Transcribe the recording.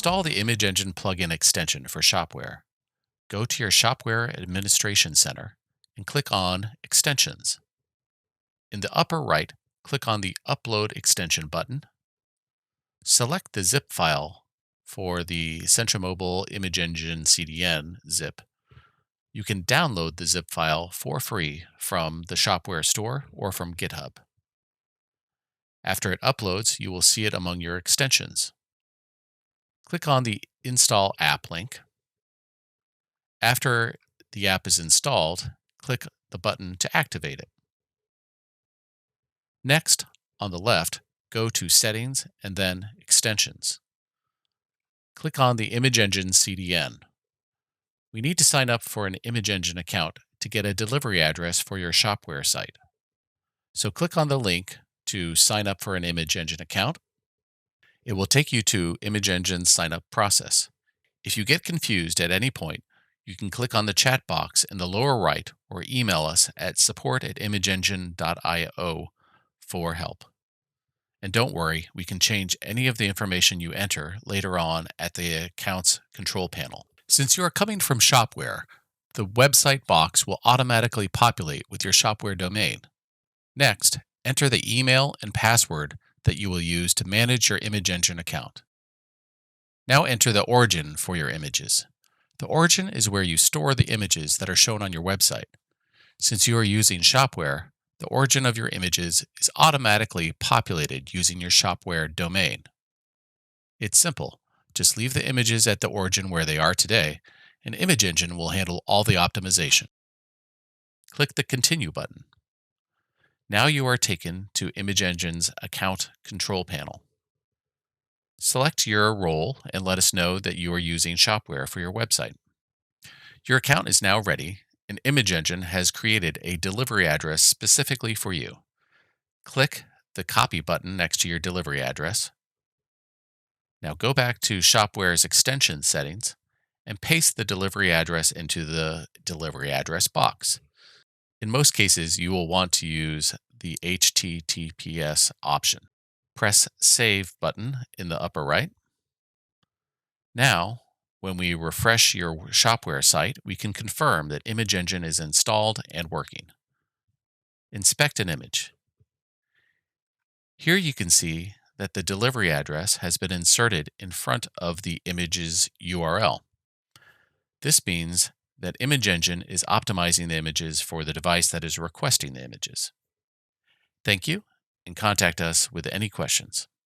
install the ImageEngine plugin extension for Shopware, go to your Shopware Administration Center and click on Extensions. In the upper right, click on the Upload Extension button. Select the zip file for the Centromobile ImageEngine CDN zip. You can download the zip file for free from the Shopware store or from GitHub. After it uploads, you will see it among your extensions. Click on the Install App link. After the app is installed, click the button to activate it. Next, on the left, go to Settings and then Extensions. Click on the ImageEngine CDN. We need to sign up for an ImageEngine account to get a delivery address for your Shopware site. So click on the link to sign up for an ImageEngine account. It will take you to ImageEngine's sign-up process. If you get confused at any point, you can click on the chat box in the lower right or email us at support@imageengine.io for help. And don't worry, we can change any of the information you enter later on at the Accounts Control Panel. Since you are coming from Shopware, the website box will automatically populate with your Shopware domain. Next, enter the email and password that you will use to manage your ImageEngine account. Now enter the origin for your images. The origin is where you store the images that are shown on your website. Since you are using Shopware, the origin of your images is automatically populated using your Shopware domain. It's simple. Just leave the images at the origin where they are today, and ImageEngine will handle all the optimization. Click the Continue button. Now you are taken to ImageEngine's Account Control Panel. Select your role and let us know that you are using Shopware for your website. Your account is now ready, and ImageEngine has created a delivery address specifically for you. Click the Copy button next to your delivery address. Now go back to Shopware's extension settings and paste the delivery address into the delivery address box. In most cases, you will want to use the HTTPS option. Press Save button in the upper right. Now, when we refresh your Shopware site, we can confirm that ImageEngine is installed and working. Inspect an image. Here you can see that the delivery address has been inserted in front of the image's URL. This means that ImageEngine is optimizing the images for the device that is requesting the images. Thank you, and contact us with any questions.